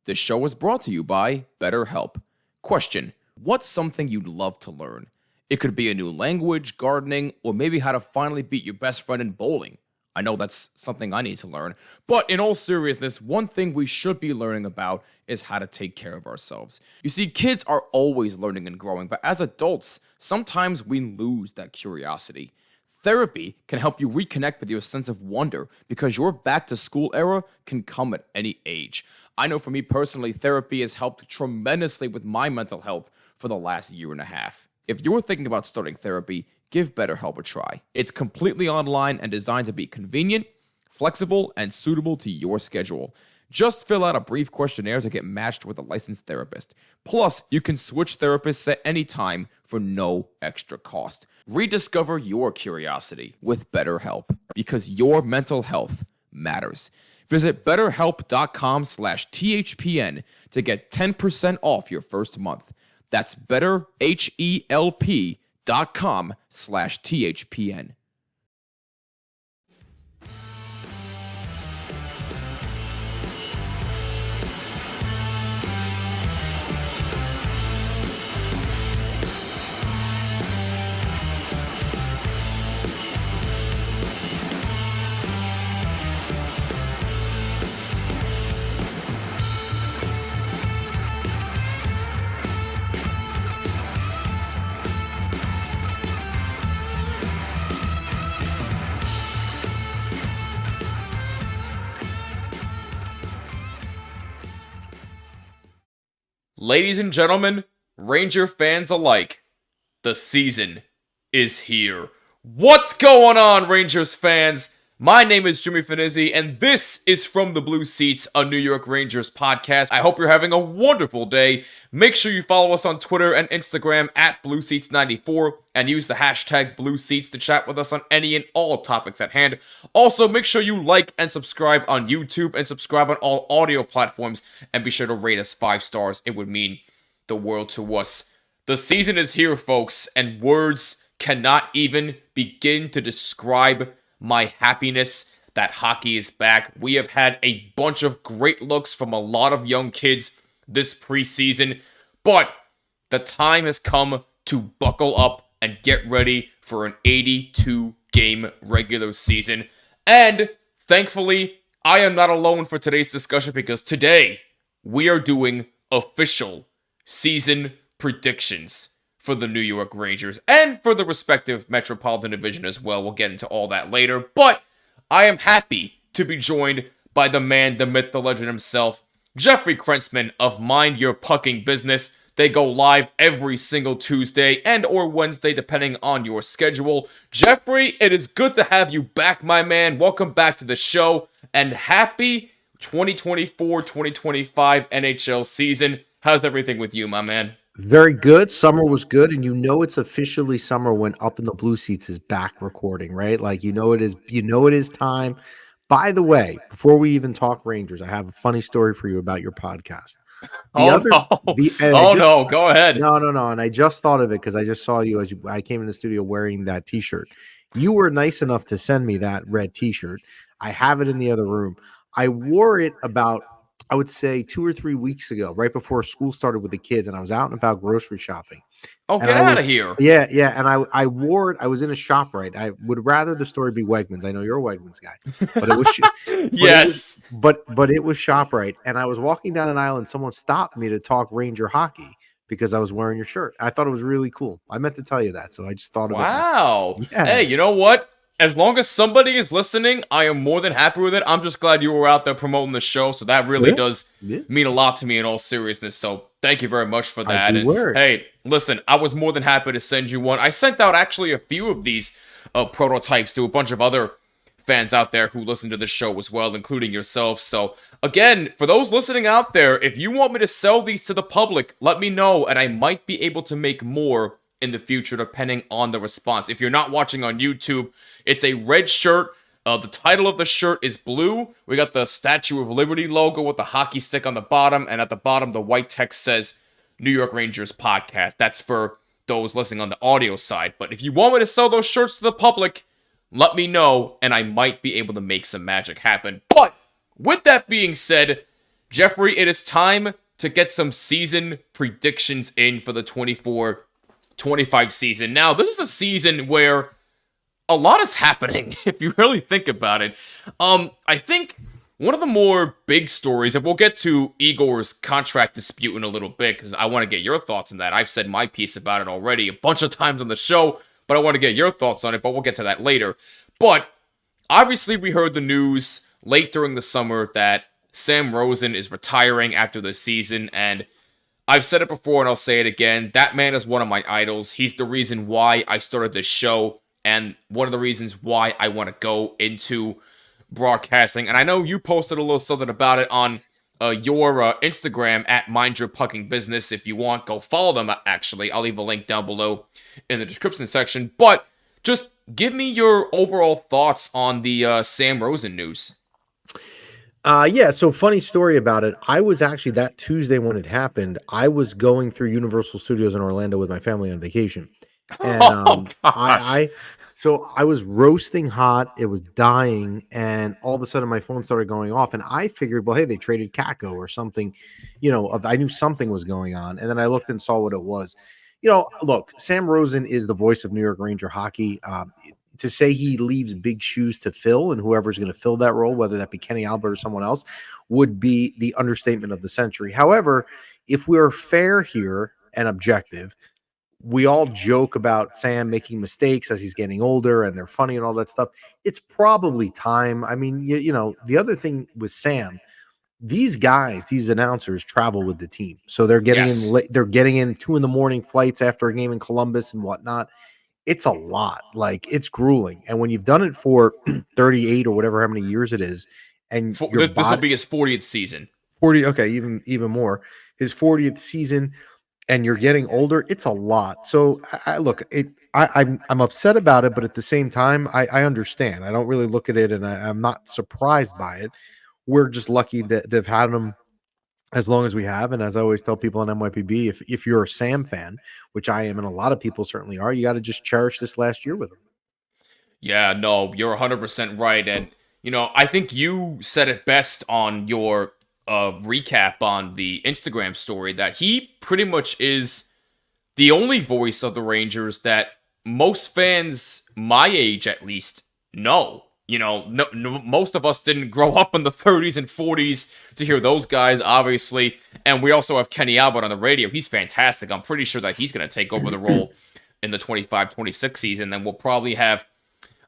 This show is brought to you by BetterHelp. Question: what's something you'd love to learn? It could be a new language, gardening, or maybe how to finally beat your best friend in bowling. I know that's something I need to learn. But in all seriousness, one thing we should be learning about is how to take care of ourselves. You see, kids are always learning and growing, but as adults, sometimes we lose that curiosity. Therapy can help you reconnect with your sense of wonder because your back-to-school era can come at any age. I know for me personally, therapy has helped tremendously with my mental health for the last year and a half. If you're thinking about starting therapy, give BetterHelp a try. It's completely online and designed to be convenient, flexible, and suitable to your schedule. Just fill out a brief questionnaire to get matched with a licensed therapist. Plus, you can switch therapists at any time for no extra cost. Rediscover your curiosity with BetterHelp because your mental health matters. Visit betterhelp.com/THPN to get 10% off your first month. That's betterhelp.com/THPN. Ladies and gentlemen, Ranger fans alike, the season is here. What's going on, Rangers fans? My name is Jimmy Fanizzi, and this is From the Blue Seats, a New York Rangers podcast. I hope you're having a wonderful day. Make sure you follow us on Twitter and Instagram at BlueSeats94 and use the hashtag BlueSeats to chat with us on any and all topics at hand. Also, make sure you like and subscribe on YouTube and subscribe on all audio platforms, and be sure to rate us 5 stars. It would mean the world to us. The season is here, folks, and words cannot even begin to describe my happiness that hockey is back. We have had a bunch of great looks from a lot of young kids this preseason, but the time has come to buckle up and get ready for an 82-game regular season. And thankfully, I am not alone for today's discussion because today we are doing official season predictions for the New York Rangers and for the respective Metropolitan Division as well. We'll get into all that later, but I am happy to be joined by the man, the myth, the legend himself, Jeffrey Krentzman of Mind Your Pucking Business. They go live every single Tuesday and or Wednesday, depending on your schedule. Jeffrey, it is good to have you back, my man. Welcome back to the show, and happy 2024-2025 NHL season. How's everything with you, my man? Very good. Summer was good, and it's officially summer when Up in the Blue Seats is back recording, right? Like it is time. By the way, before we even talk Rangers, I have a funny story for you about your podcast. No, go ahead. No, and I just thought of it because I just saw you I came in the studio wearing that t-shirt. You were nice enough to send me that red t-shirt. I have it in the other room. I wore it about, I would say, 2 or 3 weeks ago, right before school started with the kids, and I was out and about grocery shopping. Oh, get out of here. Yeah, and I wore it. I was in a ShopRite. I would rather the story be Wegmans. I know you're a Wegmans guy. But it was yes. But it was ShopRite, and I was walking down an aisle, and someone stopped me to talk Ranger hockey because I was wearing your shirt. I thought it was really cool. I meant to tell you that, so I just thought of it. Wow. Yes. Hey, you know what? As long as somebody is listening, I am more than happy with it. I'm just glad you were out there promoting the show, so that really does mean a lot to me in all seriousness. So thank you very much for that. Hey, listen, I was more than happy to send you one. I sent out actually a few of these prototypes to a bunch of other fans out there who listen to the show as well, including yourself. So again, for those listening out there, if you want me to sell these to the public, let me know, and I might be able to make more in the future, depending on the response. If you're not watching on YouTube, it's a red shirt. The title of the shirt is blue. We got the Statue of Liberty logo with the hockey stick on the bottom, and at the bottom, the white text says New York Rangers Podcast. That's for those listening on the audio side. But if you want me to sell those shirts to the public, let me know, and I might be able to make some magic happen. But with that being said, Jeffrey, it is time to get some season predictions in for the 24-25 season. Now, this is a season where a lot is happening, if you really think about it. I think one of the more big stories, and we'll get to Igor's contract dispute in a little bit, because I want to get your thoughts on that. I've said my piece about it already a bunch of times on the show, but I want to get your thoughts on it, but we'll get to that later. But obviously, we heard the news late during the summer that Sam Rosen is retiring after the season, and I've said it before and I'll say it again. That man is one of my idols. He's the reason why I started this show and one of the reasons why I want to go into broadcasting. And I know you posted a little something about it on your Instagram at Mind Your Pucking Business. If you want, go follow them, actually. I'll leave a link down below in the description section. But just give me your overall thoughts on the Sam Rosen news. Yeah, so funny story about it. I was actually that Tuesday when it happened, I was going through Universal Studios in Orlando with my family on vacation. And Oh, gosh. I was roasting hot, it was dying, and all of a sudden my phone started going off, and I figured, well, hey, they traded Kakko or something, I knew something was going on, and then I looked and saw what it was. Look, Sam Rosen is the voice of New York Ranger hockey. To say he leaves big shoes to fill, and whoever's going to fill that role, whether that be Kenny Albert or someone else, would be the understatement of the century. However, if we're fair here and objective, we all joke about Sam making mistakes as he's getting older and they're funny and all that stuff. It's probably time. I mean, the other thing with Sam, these guys, these announcers travel with the team. So they're getting in Yes. late, they're getting in 2 a.m. flights after a game in Columbus and whatnot. It's a lot. Like, it's grueling. And when you've done it for 38 or whatever, how many years it is, and your This will body be his 40th season. 40, okay, even more, his 40th season, and you're getting older, it's a lot. So I look, I'm upset about it, but at the same time, I understand. I don't really look at it, and I'm not surprised by it. We're just lucky to have had him as long as we have. And as I always tell people on NYPB, if you're a Sam fan, which I am, and a lot of people certainly are, you got to just cherish this last year with him. Yeah, no, you're 100% right. And, I think you said it best on your recap on the Instagram story that he pretty much is the only voice of the Rangers that most fans, my age at least, know. No, most of us didn't grow up in the 30s and 40s to hear those guys, obviously. And we also have Kenny Albert on the radio. He's fantastic. I'm pretty sure that he's going to take over the role in the 25-26 season. Then we'll probably have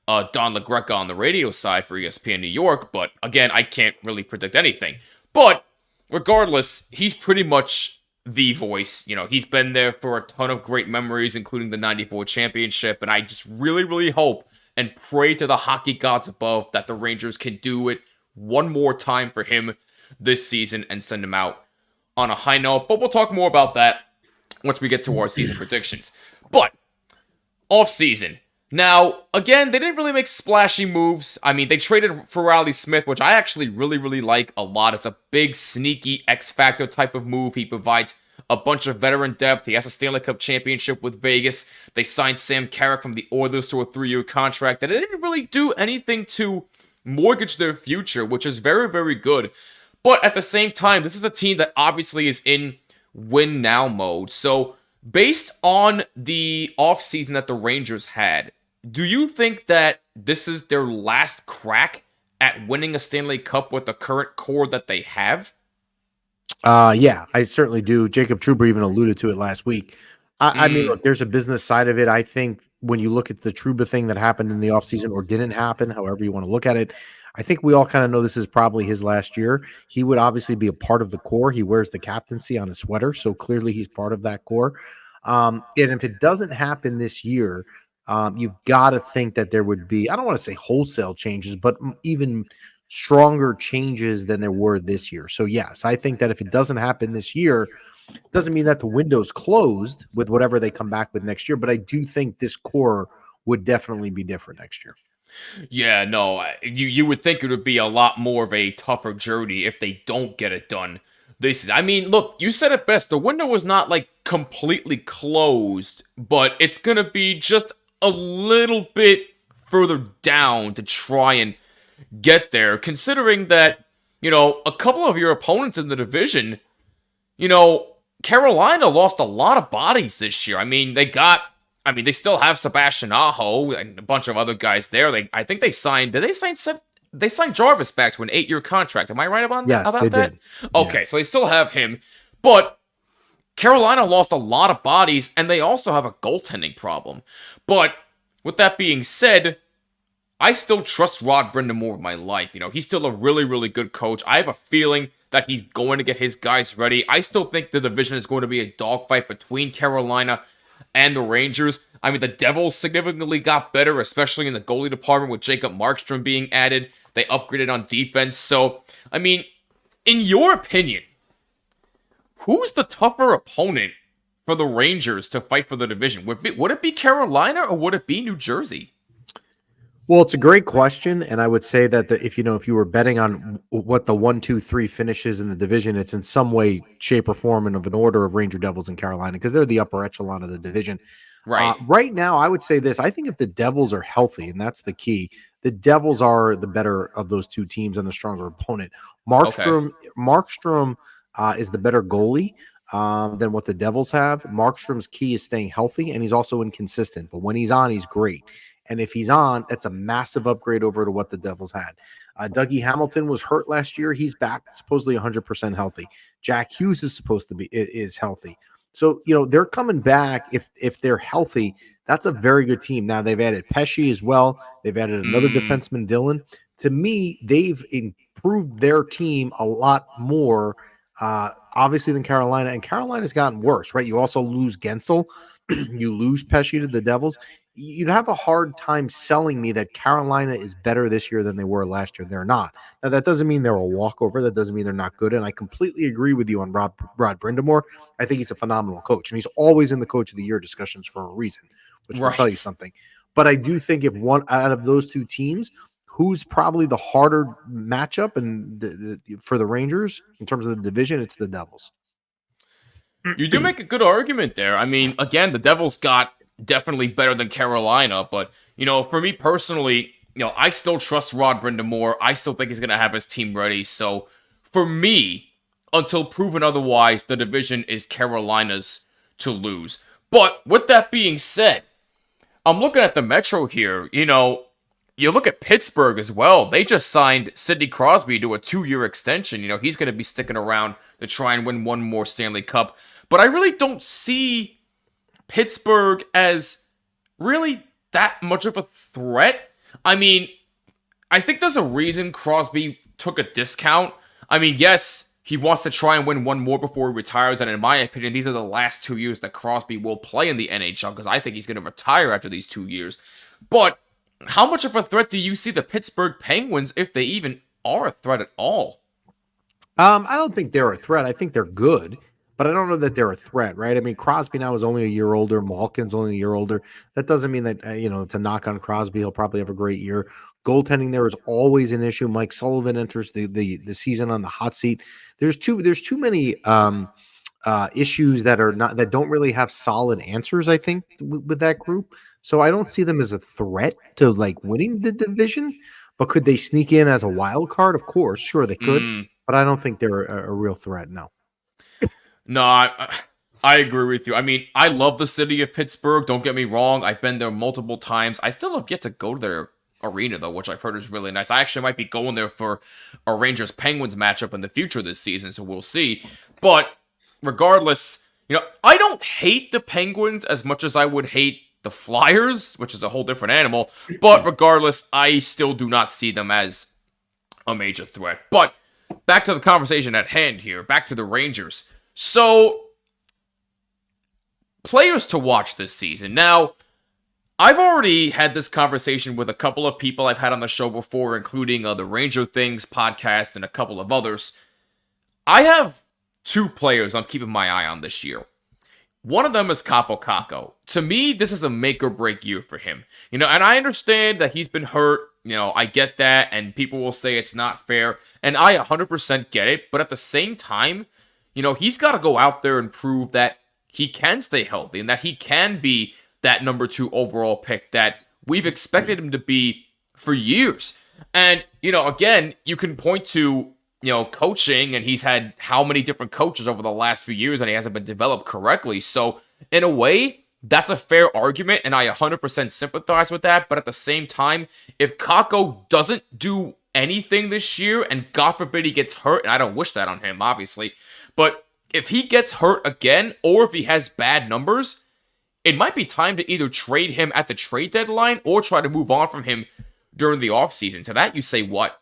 Don LaGreca on the radio side for ESPN New York. But again, I can't really predict anything. But regardless, he's pretty much the voice. He's been there for a ton of great memories, including the 94 championship. And I just really, really hope and pray to the hockey gods above that the Rangers can do it one more time for him this season and send him out on a high note. But we'll talk more about that once we get to our season predictions. But off-season. Now, again, they didn't really make splashy moves. I mean, they traded for Riley Smith, which I actually really, really like a lot. It's a big, sneaky X-Factor type of move. He provides a bunch of veteran depth. He has a Stanley Cup championship with Vegas. They signed Sam Carrick from the Oilers to a 3-year contract that didn't really do anything to mortgage their future, which is very, very good. But at the same time, this is a team that obviously is in win-now mode. So, based on the offseason that the Rangers had, do you think that this is their last crack at winning a Stanley Cup with the current core that they have? Yeah, I certainly do. Jacob Trouba even alluded to it last week. I mean, look, there's a business side of it. I think when you look at the Trouba thing that happened in the offseason or didn't happen, however you want to look at it, I think we all kind of know this is probably his last year. He would obviously be a part of the core. He wears the captaincy on his sweater, so clearly he's part of that core. And if it doesn't happen this year, you've got to think that there would be, I don't want to say wholesale changes, but even stronger changes than there were this year. So yes, I think that if it doesn't happen this year, it doesn't mean that the window's closed with whatever they come back with next year, but I do think this core would definitely be different next year. Yeah, no, you would think it would be a lot more of a tougher journey if they don't get it done. I mean, look, you said it best. The window is not like completely closed, but it's gonna be just a little bit further down to try and get there, considering that a couple of your opponents in the division, you know, Carolina lost a lot of bodies this year. They still have Sebastian Aho and a bunch of other guys there. I think they signed. Did they sign? They signed Jarvis back to an 8-year contract. Am I right about that? Yes, they did. Yeah. Okay, so they still have him, but Carolina lost a lot of bodies, and they also have a goaltending problem. But with that being said, I still trust Rod Brind'Amour with my life. He's still a really, really good coach. I have a feeling that he's going to get his guys ready. I still think the division is going to be a dogfight between Carolina and the Rangers. The Devils significantly got better, especially in the goalie department with Jacob Markstrom being added. They upgraded on defense. So, in your opinion, who's the tougher opponent for the Rangers to fight for the division? Would it be Carolina or would it be New Jersey? Well, it's a great question, and I would say that if you were betting on what the 1, 2, 3 finishes in the division, it's in some way, shape, or form and of an order of Ranger, Devils, and Carolina because they're the upper echelon of the division. Right. Right now, I would say this. I think if the Devils are healthy, and that's the key, the Devils are the better of those two teams and the stronger opponent. Markstrom is the better goalie than what the Devils have. Markstrom's key is staying healthy, and he's also inconsistent. But when he's on, he's great. And if he's on, that's a massive upgrade over to what the Devils had. Dougie Hamilton was hurt last year. He's back, supposedly 100% healthy. Jack Hughes is healthy. So, they're coming back if they're healthy. That's a very good team. Now, they've added Pesce as well. They've added another defenseman, Dylan. To me, they've improved their team a lot more, obviously, than Carolina. And Carolina's gotten worse, right? You also lose Gensel. You lose Pesce to the Devils. You'd have a hard time selling me that Carolina is better this year than they were last year. They're not. Now, that doesn't mean they're a walkover. That doesn't mean they're not good. And I completely agree with you on Rod Brind'Amour. I think he's a phenomenal coach. And he's always in the Coach of the Year discussions for a reason, which will tell you something. But I do think if one out of those two teams, who's probably the harder matchup and for the Rangers in terms of the division, it's the Devils. You do make a good argument there. Again, the Devils got definitely better than Carolina, but, for me personally, I still trust Rod Brind'Amour. I still think he's going to have his team ready. So, for me, until proven otherwise, the division is Carolina's to lose. But, with that being said, I'm looking at the Metro here. You look at Pittsburgh as well. They just signed Sidney Crosby to a 2-year extension. He's going to be sticking around to try and win one more Stanley Cup. But I really don't see Pittsburgh as really that much of a threat. I think there's a reason Crosby took a discount. Yes, he wants to try and win one more before he retires. And in my opinion, these are the last 2 years that Crosby will play in the NHL because I think he's going to retire after these 2 years. But how much of a threat do you see the Pittsburgh Penguins if they even are a threat at all? I don't think they're a threat. I think they're good, but I don't know that they're a threat, right? Crosby now is only a year older. Malkin's only a year older. That doesn't mean that, it's a knock on Crosby. He'll probably have a great year. Goaltending there is always an issue. Mike Sullivan enters the season on the hot seat. There's too many issues that don't really have solid answers, I think, with that group. So I don't see them as a threat to winning the division, but could they sneak in as a wild card? Of course, sure they could, but I don't think they're a real threat. No. No, I agree with you. I love the city of Pittsburgh. Don't get me wrong. I've been there multiple times. I still have yet to go to their arena, though, which I've heard is really nice. I actually might be going there for a Rangers-Penguins matchup in the future this season, so we'll see. But regardless, I don't hate the Penguins as much as I would hate the Flyers, which is a whole different animal. But regardless, I still do not see them as a major threat. But back to the conversation at hand here. Back to the Rangers. So, players to watch this season. Now, I've already had this conversation with a couple of people I've had on the show before, including the Ranger Things podcast and a couple of others. I have 2 players I'm keeping my eye on this year. One of them is Kappo Kakko. To me, this is a make or break year for him. And I understand that he's been hurt. I get that, and people will say it's not fair, and I 100% get it, but at the same time, he's got to go out there and prove that he can stay healthy and that he can be that number 2 overall pick that we've expected him to be for years. And, again, you can point to coaching, and he's had how many different coaches over the last few years, and he hasn't been developed correctly. So, in a way, that's a fair argument, and I 100% sympathize with that. But at the same time, if Kakko doesn't do anything this year, and God forbid he gets hurt, and I don't wish that on him, obviously, but if he gets hurt again, or if he has bad numbers, it might be time to either trade him at the trade deadline or try to move on from him during the offseason. To that, you say what?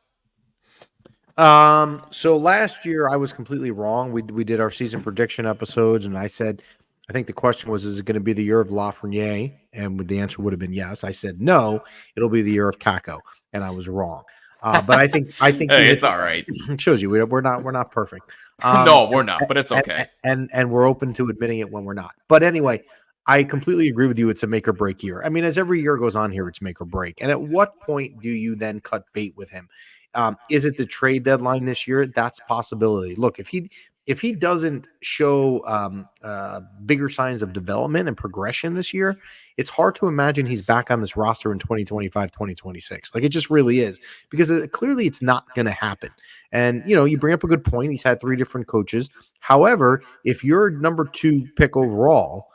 So last year I was completely wrong. We did our season prediction episodes, and I said, I think the question was, is it going to be the year of Lafreniere? And the answer would have been yes. I said no, it'll be the year of Kakko, and I was wrong. But I think Hey, you hit it's all right. it shows you we're not perfect. No, we're not, but it's and, okay. and we're open to admitting it when we're not. But anyway, I completely agree with you. It's a make or break year. I mean, as every year goes on here, it's make or break. And at what point do you then cut bait with him? Is it the trade deadline this year? That's a possibility. Look, if he doesn't show bigger signs of development and progression this year, it's hard to imagine he's back on this roster in 2025, 2026. Like, it just really is, because clearly it's not going to happen. And, you bring up a good point. He's had 3 different coaches. However, if you're number 2 pick overall,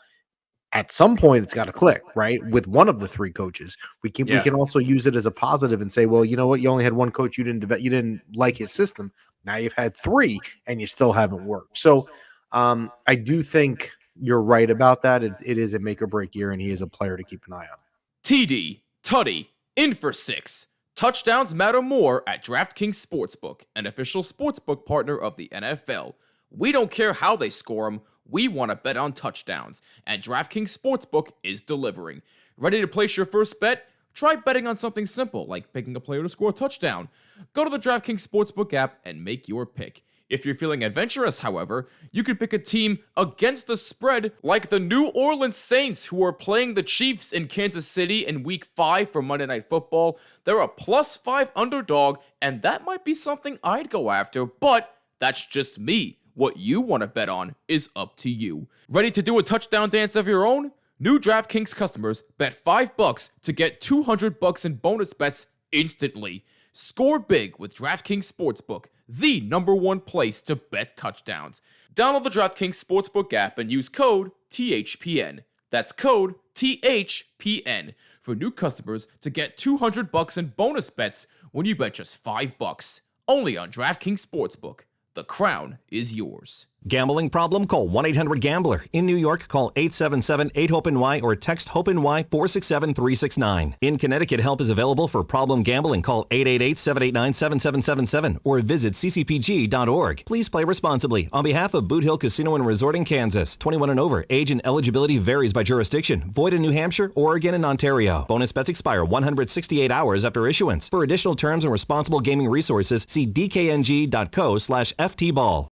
at some point it's got to click, right? With one of the 3 coaches, we Yeah. can also use it as a positive and say, well, you know what? You only had one coach. You didn't like his system. Now you've had 3 and you still haven't worked. So I do think you're right about that. It is a make or break year, and he is a player to keep an eye on. TD, Tutty, in for 6. Touchdowns matter more at DraftKings Sportsbook, an official sportsbook partner of the NFL. We don't care how they score them, we want to bet on touchdowns, and DraftKings Sportsbook is delivering. Ready to place your first bet? Try betting on something simple, like picking a player to score a touchdown. Go to the DraftKings Sportsbook app and make your pick. If you're feeling adventurous, however, you could pick a team against the spread, like the New Orleans Saints, who are playing the Chiefs in Kansas City in Week 5 for Monday Night Football. They're a +5 underdog, and that might be something I'd go after, but that's just me. What you want to bet on is up to you. Ready to do a touchdown dance of your own? New DraftKings customers bet $5 to get $200 in bonus bets instantly. Score big with DraftKings Sportsbook, the #1 place to bet touchdowns. Download the DraftKings Sportsbook app and use code THPN. That's code THPN for new customers to get $200 in bonus bets when you bet just $5. Only on DraftKings Sportsbook. The crown is yours. Gambling problem? Call 1-800-GAMBLER. In New York, call 877-8-HOPENY or text HOPENY 467-369. In Connecticut, help is available for problem gambling. Call 888-789-7777 or visit ccpg.org. Please play responsibly. On behalf of Boot Hill Casino and Resort in Kansas, 21 and over. Age and eligibility varies by jurisdiction. Void in New Hampshire, Oregon, and Ontario. Bonus bets expire 168 hours after issuance. For additional terms and responsible gaming resources, see dkng.co/ftball.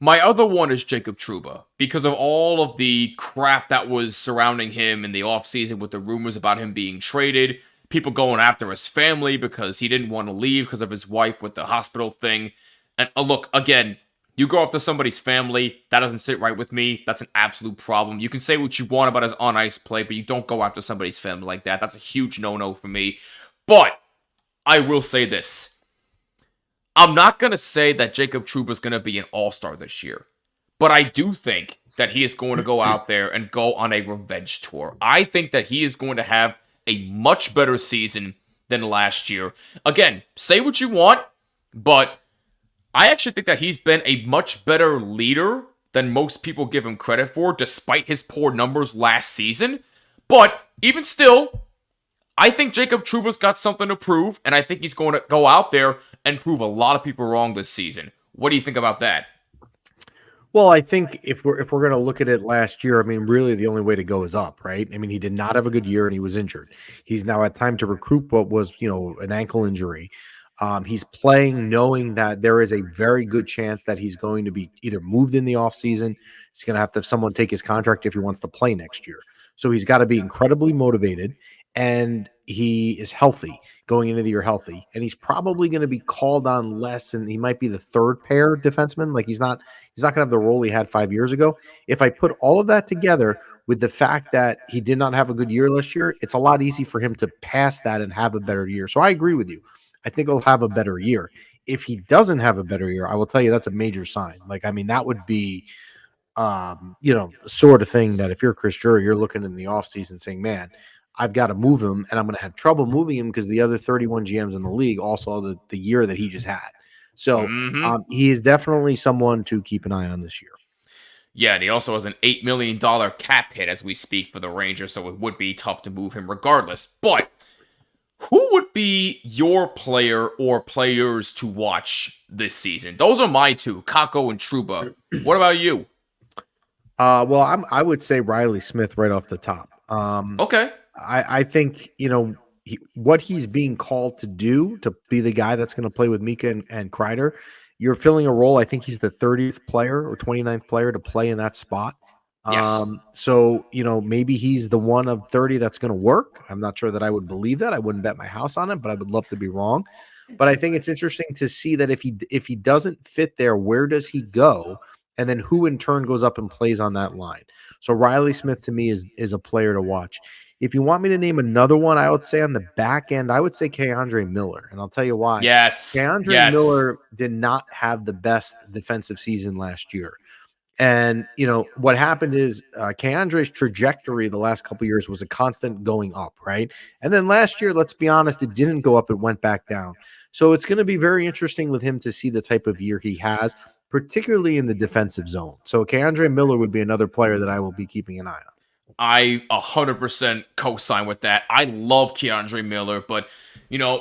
My other one is Jacob Trouba, because of all of the crap that was surrounding him in the offseason with the rumors about him being traded, people going after his family because he didn't want to leave because of his wife with the hospital thing. And look, again, you go after somebody's family, that doesn't sit right with me. That's an absolute problem. You can say what you want about his on-ice play, but you don't go after somebody's family like that. That's a huge no-no for me. But I will say this. I'm not going to say that Jacob Trouba is going to be an all-star this year, but I do think that he is going to go out there and go on a revenge tour. I think that he is going to have a much better season than last year. Again, say what you want, but I actually think that he's been a much better leader than most people give him credit for, despite his poor numbers last season. But even still, I think Jacob Trouba's got something to prove, and I think he's going to go out there and prove a lot of people wrong this season. What do you think about that? Well, I think if we're going to look at it last year, I mean, really the only way to go is up, right? I mean, he did not have a good year and he was injured. He's now had time to recruit what was, an ankle injury. He's playing knowing that there is a very good chance that he's going to be either moved in the offseason. He's going to have someone take his contract if he wants to play next year. So he's got to be incredibly motivated, and he is healthy going into the year, healthy, and he's probably going to be called on less, and he might be the third pair defenseman. Like, he's not going to have the role he had 5 years ago. If I put all of that together with the fact that he did not have a good year last year, it's a lot easy for him to pass that and have a better year. So I agree with you. I think he'll have a better year. if he doesn't have a better year, I will tell you that's a major sign. Like, I mean, that would be the sort of thing that if you're Chris Drury, you're looking in the offseason saying, man, I've got to move him, and I'm going to have trouble moving him because the other 31 GMs in the league also the year that he just had. So he is definitely someone to keep an eye on this year. Yeah, and he also has an $8 million cap hit as we speak for the Rangers, so it would be tough to move him regardless. But who would be your player or players to watch this season? Those are my two, Kakko and Trouba. What about you? Well, I would say Riley Smith right off the top. Okay. I think, what he's being called to do, to be the guy that's going to play with Mika and Kreider, you're filling a role. I think he's the 30th player or 29th player to play in that spot. Yes. So, maybe he's the one of 30 that's going to work. I'm not sure that I would believe that. I wouldn't bet my house on it, but I would love to be wrong. But I think it's interesting to see that if he doesn't fit there, where does he go? And then who in turn goes up and plays on that line. So Riley Smith to me is a player to watch. If you want me to name another one, I would say on the back end, I would say Keandre Miller. And I'll tell you why. Yes. Keandre Miller did not have the best defensive season last year. And, what happened is Keandre's trajectory the last couple of years was a constant going up, right? And then last year, let's be honest, it didn't go up. It went back down. So it's going to be very interesting with him to see the type of year he has, particularly in the defensive zone. So Keandre Miller would be another player that I will be keeping an eye on. I 100% co-sign with that. I love Keandre Miller, but,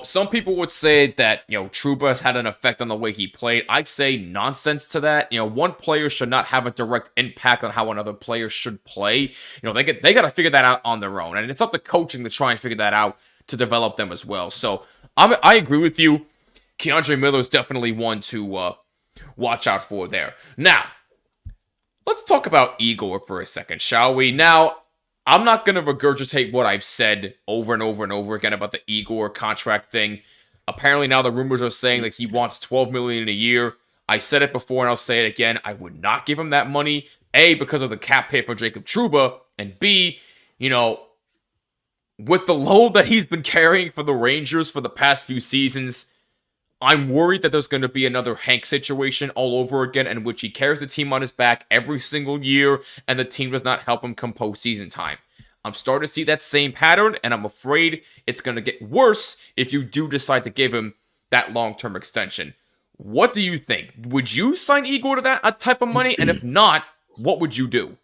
some people would say that, Trouba has had an effect on the way he played. I say nonsense to that. One player should not have a direct impact on how another player should play. They got to figure that out on their own, and it's up to coaching to try and figure that out to develop them as well. So I agree with you. Keandre Miller is definitely one to watch out for there. Now, let's talk about Igor for a second, shall we? Now, I'm not going to regurgitate what I've said over and over and over again about the Igor contract thing. Apparently now the rumors are saying that he wants $12 million a year. I said it before and I'll say it again. I would not give him that money. A, because of the cap hit for Jacob Trouba. And B, with the load that he's been carrying for the Rangers for the past few seasons, I'm worried that there's going to be another Hank situation all over again in which he carries the team on his back every single year and the team does not help him come postseason time. I'm starting to see that same pattern and I'm afraid it's going to get worse if you do decide to give him that long-term extension. What do you think? Would you sign Igor to that type of money? And if not, what would you do?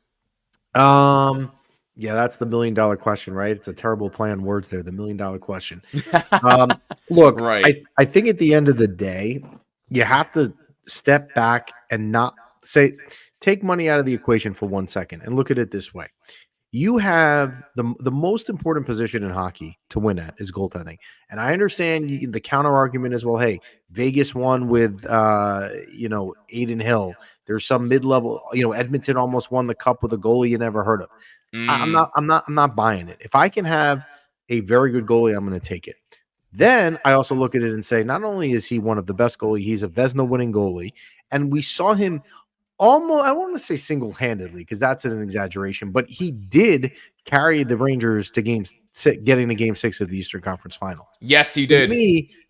Yeah, that's the $1 million question, right? It's a terrible play on words there. The $1 million question. Look, right. I think at the end of the day, you have to step back and not take money out of the equation for 1 second and look at it this way. You have the most important position in hockey to win at is goaltending. And I understand the counter argument is, well, hey, Vegas won with, Aiden Hill. There's some mid-level, Edmonton almost won the cup with a goalie you never heard of. I'm not buying it. If I can have a very good goalie, I'm going to take it. Then I also look at it and say, not only is he one of the best goalie, he's a Vezina winning goalie. And we saw him almost, I want to say single-handedly because that's an exaggeration, but he did carry the Rangers to getting to game 6 of the Eastern Conference Final. Yes, he did.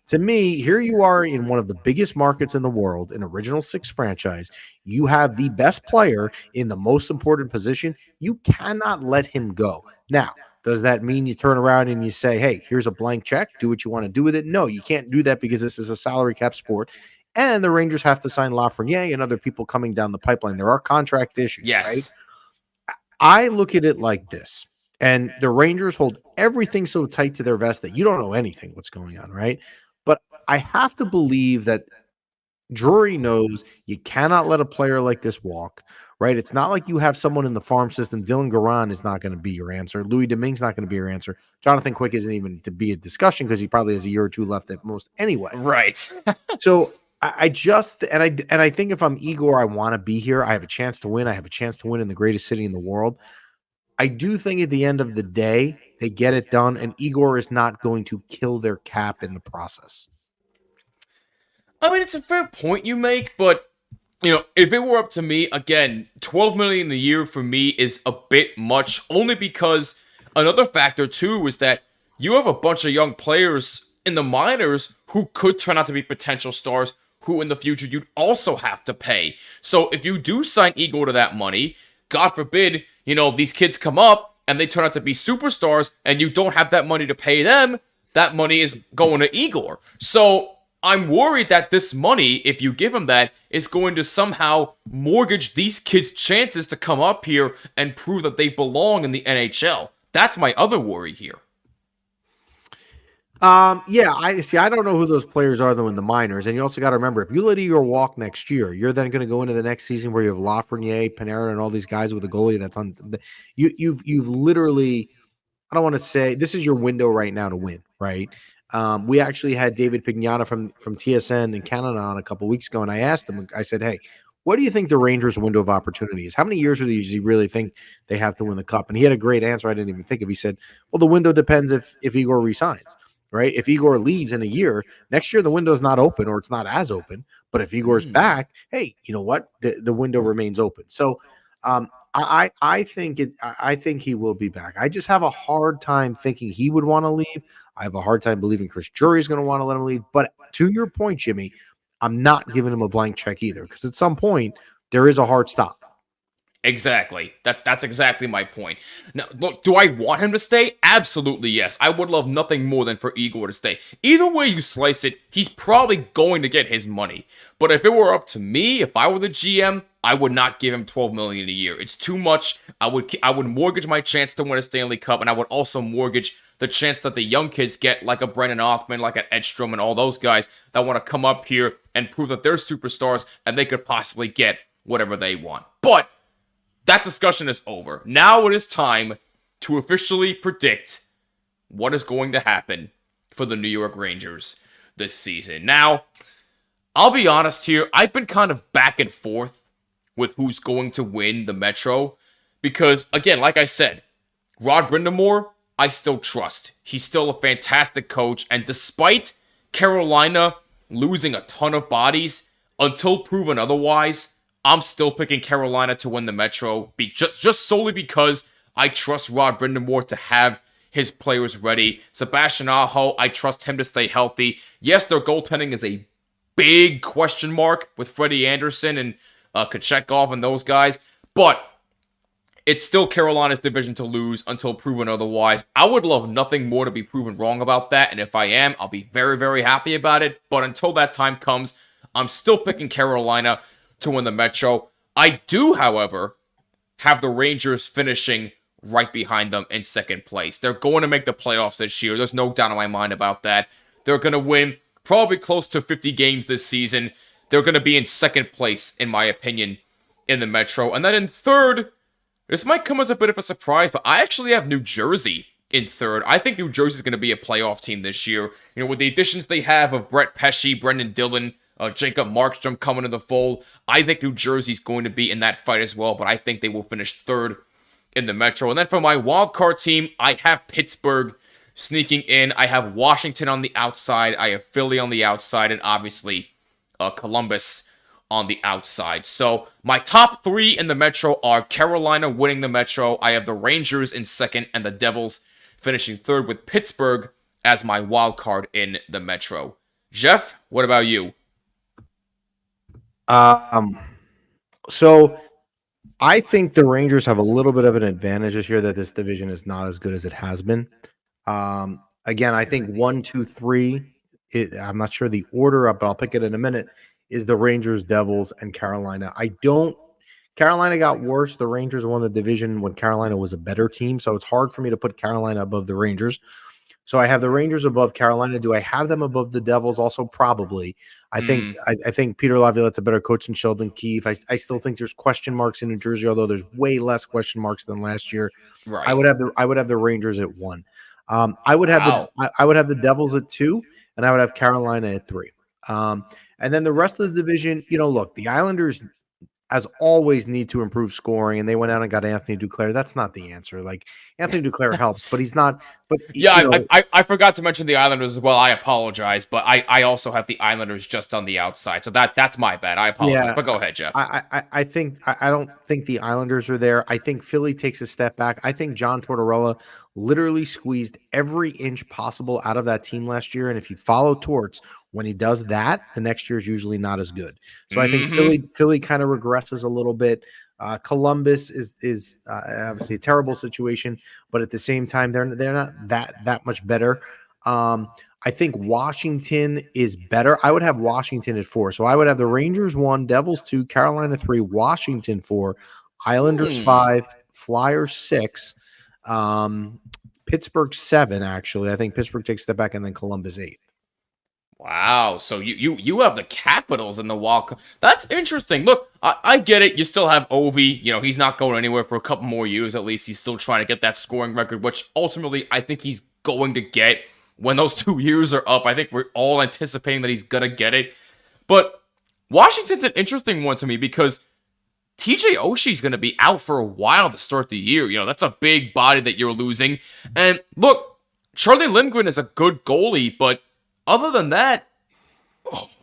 To me, here you are in one of the biggest markets in the world, an Original Six franchise. You have the best player in the most important position. You cannot let him go. Now, does that mean you turn around and you say, hey, here's a blank check, do what you want to do with it? No, you can't do that because this is a salary cap sport. And the Rangers have to sign Lafreniere and other people coming down the pipeline. There are contract issues, yes. Right? I look at it like this. And the Rangers hold everything so tight to their vest that you don't know anything what's going on, right? But I have to believe that Drury knows you cannot let a player like this walk, right? It's not like you have someone in the farm system. Dylan Garand is not going to be your answer. Louis Domingue's not going to be your answer. Jonathan Quick isn't even to be a discussion because he probably has a year or two left at most anyway. Right. So I think if I'm Igor, I want to be here. I have a chance to win. I have a chance to win in the greatest city in the world. I do think at the end of the day, they get it done, and Igor is not going to kill their cap in the process. I mean, it's a fair point you make, but, if it were up to me, again, $12 million a year for me is a bit much, only because another factor, too, is that you have a bunch of young players in the minors who could turn out to be potential stars who in the future you'd also have to pay. So if you do sign Igor to that money, God forbid, these kids come up and they turn out to be superstars and you don't have that money to pay them, that money is going to Igor. So I'm worried that this money, if you give him that, is going to somehow mortgage these kids' chances to come up here and prove that they belong in the NHL. That's my other worry here. Yeah, I see. I don't know who those players are though in the minors, and you also got to remember if you let Igor walk next year, you're then going to go into the next season where you have Lafreniere, Panarin, and all these guys with a goalie that's on. You've literally. I don't want to say this is your window right now to win, right? We actually had David Pignata from TSN in Canada on a couple weeks ago, and I asked him. I said, "Hey, what do you think the Rangers' window of opportunity is? How many years do you really think they have to win the cup?" And he had a great answer. I didn't even think of. He said, "Well, the window depends if Igor resigns." Right. If Igor leaves in a year, next year the window's not open or it's not as open. But if Igor's back, hey, you know what? The window remains open. So I think he will be back. I just have a hard time thinking he would want to leave. I have a hard time believing Chris Jury is going to want to let him leave. But to your point, Jimmy, I'm not giving him a blank check either because at some point there is a hard stop. Exactly. That's exactly my point. Now, look, do I want him to stay? Absolutely yes. I would love nothing more than for Igor to stay. Either way you slice it, he's probably going to get his money. But if it were up to me, if I were the GM, I would not give him $12 million a year. It's too much. I would mortgage my chance to win a Stanley Cup, and I would also mortgage the chance that the young kids get, like a Brennan Othman, like an Edstrom, and all those guys that want to come up here and prove that they're superstars, and they could possibly get whatever they want. But that discussion is over. Now it is time to officially predict what is going to happen for the New York Rangers this season. Now, I'll be honest here, I've been kind of back and forth with who's going to win the Metro because, again, like I said, Rod Brind'Amour, I still trust. He's still a fantastic coach, and despite Carolina losing a ton of bodies, until proven otherwise, I'm still picking Carolina to win the Metro, just solely because I trust Rod Brind'Amour to have his players ready. Sebastian Aho, I trust him to stay healthy. Yes, their goaltending is a big question mark with Freddie Anderson and Kochetkov and those guys, but it's still Carolina's division to lose until proven otherwise. I would love nothing more to be proven wrong about that, and if I am, I'll be very, very happy about it. But until that time comes, I'm still picking Carolina to win the Metro. I do, however, have the Rangers finishing right behind them in second place. They're going to make the playoffs this year. There's no doubt in my mind about that. They're going to win probably close to 50 games this season. They're going to be in second place, in my opinion, in the Metro. And then in third, this might come as a bit of a surprise, but I actually have New Jersey in third. I think New Jersey is going to be a playoff team this year. With the additions they have of Brett Pesce, Brendan Dillon, Jacob Markstrom coming to the fold, I think New Jersey's going to be in that fight as well, but I think they will finish third in the Metro. And then for my wildcard team, I have Pittsburgh sneaking in. I have Washington on the outside. I have Philly on the outside, and obviously Columbus on the outside. So my top three in the Metro are Carolina winning the Metro. I have the Rangers in second, and the Devils finishing third, with Pittsburgh as my wildcard in the Metro. Jeff, what about you? So I think the Rangers have a little bit of an advantage this year that this division is not as good as it has been. Again, I think 1, 2, 3. I'm not sure the order, but I'll pick it in a minute. Is the Rangers, Devils, and Carolina. Carolina got worse. The Rangers won the division when Carolina was a better team, so it's hard for me to put Carolina above the Rangers. So I have the Rangers above Carolina. Do I have them above the Devils? Also, probably. I think Peter Laviolette's a better coach than Sheldon Keefe. I still think there's question marks in New Jersey, although there's way less question marks than last year. Right. I would have the Rangers at 1. I would have the Devils at 2, and I would have Carolina at 3. And then the rest of the division, look, the Islanders. as always, need to improve scoring, and they went out and got Anthony Duclair. That's not the answer. Like Anthony Duclair helps, but he's not. But Yeah, I forgot to mention the Islanders as well. I apologize, but I also have the Islanders just on the outside, so that's my bad. I apologize. Yeah, But go ahead, Jeff. I think I don't think the Islanders are there. I think Philly takes a step back. I think John Tortorella literally squeezed every inch possible out of that team last year. And if you follow Torts, when he does that, the next year is usually not as good. So I think Philly kind of regresses a little bit. Columbus is obviously a terrible situation, but at the same time, they're not that much better. I think Washington is better. I would have Washington at 4. So I would have the Rangers 1, Devils 2, Carolina 3, Washington 4, Islanders 5, Flyers 6, Pittsburgh 7, actually. I think Pittsburgh takes a step back, and then Columbus 8. Wow, so you have the Capitals in the walk. That's interesting. Look, I get it. You still have Ovi. You know, he's not going anywhere for a couple more years at least. He's still trying to get that scoring record, which ultimately I think he's going to get when those 2 years are up. I think we're all anticipating that he's going to get it. But Washington's an interesting one to me because TJ Oshie's going to be out for a while to start the year. You know, that's a big body that you're losing. And look, Charlie Lindgren is a good goalie, but other than that,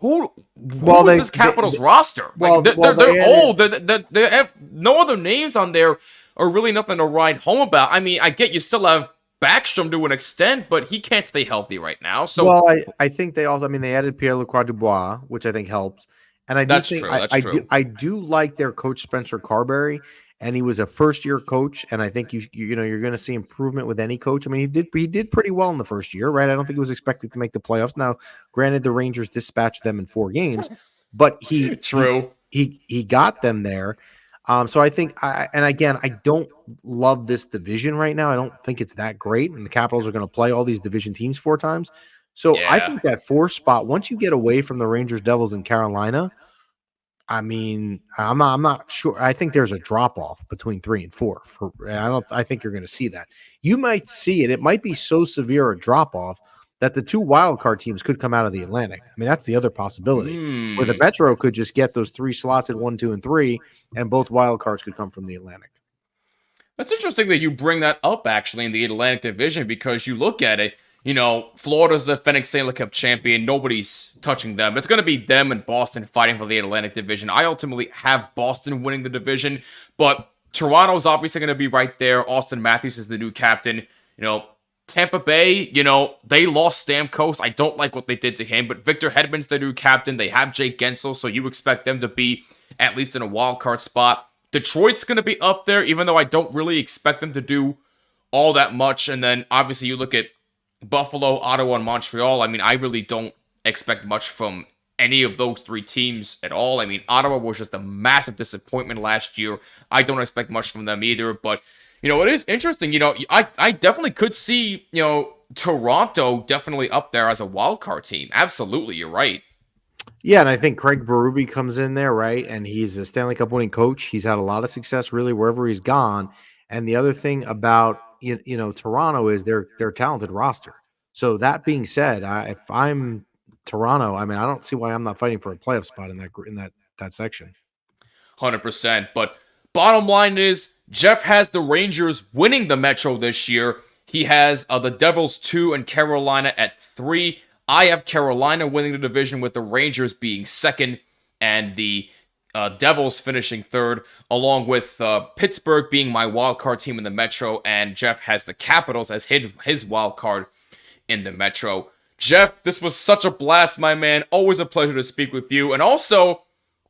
who is this Capitals roster? Like, they're old. They have no other names on there or really nothing to write home about. I mean, I get you still have Backstrom to an extent, but he can't stay healthy right now. So, well, I think they also, I mean, they added Pierre-Luc Dubois, which I think helps. And I do That's think true. I do like their coach Spencer Carberry, and he was a first-year coach, and I think you know you're going to see improvement with any coach. I mean, he did pretty well in the first year, right? I don't think he was expected to make the playoffs. Now, granted, the Rangers dispatched them in 4 games, but he got them there. So I think, and again, I don't love this division right now. I don't think it's that great, and the Capitals are going to play all these division teams 4 times. So I think that 4 spot, once you get away from the Rangers, Devils, and Carolina, I mean, I'm not sure. I think there's a drop off between 3 and 4. I think you're going to see that. You might see it. It might be so severe a drop off that the 2 wild card teams could come out of the Atlantic. I mean, that's the other possibility, where the Metro could just get those 3 slots at 1, 2, and 3, and both wild cards could come from the Atlantic. That's interesting that you bring that up, actually, in the Atlantic Division, because you look at it, you know, Florida's the defending Stanley Cup champion. Nobody's touching them. It's going to be them and Boston fighting for the Atlantic Division. I ultimately have Boston winning the division, but Toronto's obviously going to be right there. Austin Matthews is the new captain. You know, Tampa Bay, you know, they lost Stamkos. I don't like what they did to him, but Victor Hedman's the new captain. They have Jake Gensel, so you expect them to be at least in a wild card spot. Detroit's going to be up there, even though I don't really expect them to do all that much. And then, obviously, you look at Buffalo, Ottawa, and Montreal. I mean, I really don't expect much from any of those 3 teams at all. I mean, Ottawa was just a massive disappointment last year. I don't expect much from them either. But, you know, it is interesting. You know, I definitely could see, you know, Toronto definitely up there as a wild card team. Absolutely, you're right. Yeah, and I think Craig Berube comes in there, right? And he's a Stanley Cup winning coach. He's had a lot of success really wherever he's gone. And the other thing about you know Toronto is their talented roster. So that being said, if I'm Toronto, I mean I don't see why I'm not fighting for a playoff spot in that section. 100%. But bottom line is Jeff has the Rangers winning the Metro this year. He has the Devils 2 and Carolina at 3. I have Carolina winning the division with the Rangers being 2nd and the Devils finishing 3rd, along with Pittsburgh being my wild card team in the Metro, and Jeff has the Capitals as his wild card in the Metro. Jeff, this was such a blast, my man. Always a pleasure to speak with you. And also,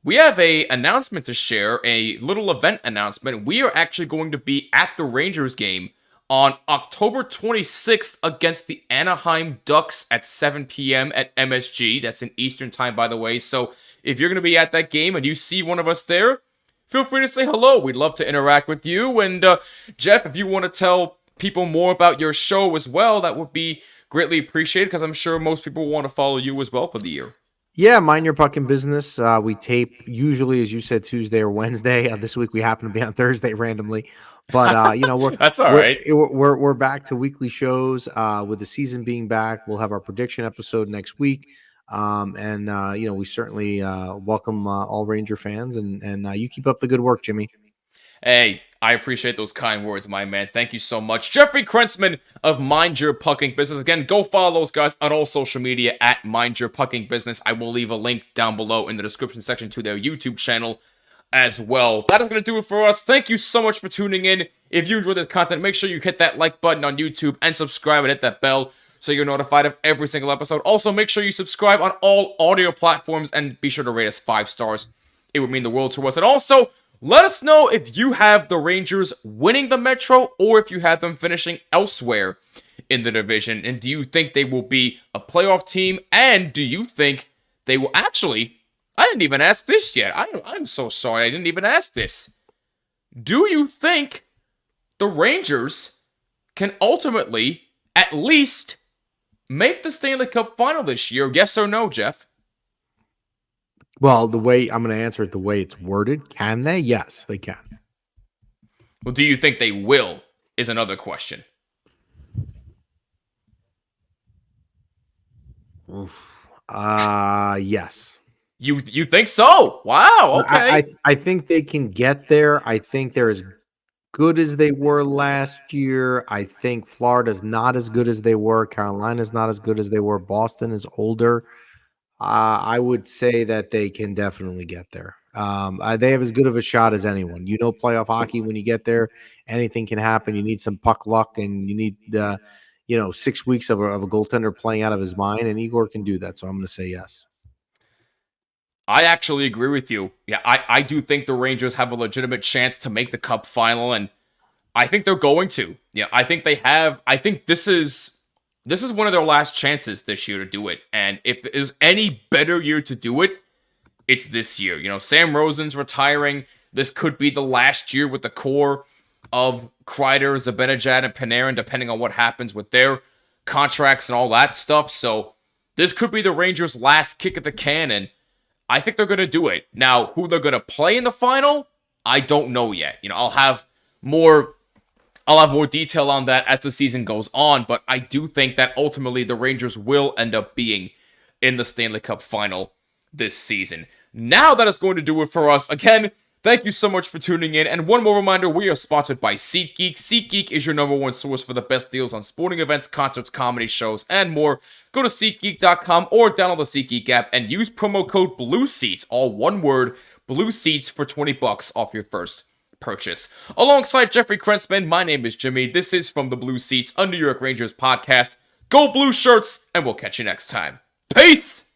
we have a announcement to share, a little event announcement. We are actually going to be at the Rangers game on October 26th against the Anaheim Ducks at 7 p.m. at MSG. That's in Eastern time, by the way. So if you're going to be at that game and you see one of us there, feel free to say hello. We'd love to interact with you. And Jeff, if you want to tell people more about your show as well, that would be greatly appreciated, because I'm sure most people want to follow you as well for the year. Yeah, mind your fucking business. We tape usually, as you said, Tuesday or Wednesday. This week we happen to be on Thursday randomly, but you know that's all right. We're back to weekly shows. With the season being back, we'll have our prediction episode next week. We certainly welcome all Ranger fans, and you keep up the good work, Jimmy. Hey, I appreciate those kind words, my man. Thank you so much. Jeffrey Krentzman of Mind Your Pucking Business. Again, go follow those guys on all social media at Mind Your Pucking Business. I will leave a link down below in the description section to their YouTube channel as well. That is going to do it for us. Thank you so much for tuning in. If you enjoyed this content, make sure you hit that like button on YouTube and subscribe and hit that bell so you're notified of every single episode. Also, make sure you subscribe on all audio platforms and be sure to rate us 5 stars. It would mean the world to us. And also, let us know if you have the Rangers winning the Metro or if you have them finishing elsewhere in the division. And do you think they will be a playoff team? And do you think they will actually... I didn't even ask this yet. I'm so sorry I didn't even ask this. Do you think the Rangers can ultimately at least make the Stanley Cup final this year? Yes or no, Jeff? Well, the way I'm going to answer it, the way it's worded, can they? Yes, they can. Well, do you think they will is another question. Yes. You think so? Wow, okay. I think they can get there. I think they're as good as they were last year. I think Florida's not as good as they were. Carolina's not as good as they were. Boston is older. I would say that they can definitely get there. They have as good of a shot as anyone. Playoff hockey, when you get there, anything can happen. You need some puck luck, and you need 6 weeks of a goaltender playing out of his mind, and Igor can do that. So I'm going to say yes. I actually agree with you. Yeah, I do think the Rangers have a legitimate chance to make the Cup final, and I think they're going to. Yeah, I think they have. I think this is one of their last chances this year to do it. And if there's any better year to do it, it's this year. Sam Rosen's retiring. This could be the last year with the core of Kreider, Zibanejad, and Panarin, depending on what happens with their contracts and all that stuff. So this could be the Rangers' last kick at the can, and I think they're going to do it. Now, who they're going to play in the final, I don't know yet. I'll have more detail on that as the season goes on, but I do think that ultimately the Rangers will end up being in the Stanley Cup final this season. Now that is going to do it for us. Again, thank you so much for tuning in, and one more reminder, we are sponsored by SeatGeek. SeatGeek is your #1 source for the best deals on sporting events, concerts, comedy shows, and more. Go to SeatGeek.com or download the SeatGeek app and use promo code BLUESEATS, all one word, BLUESEATS, for $20 off your first purchase. Alongside Jeffrey Krentzman, my name is Jimmy. This is from the Blue Seats, a New York Rangers podcast. Go Blue Shirts, and we'll catch you next time. Peace!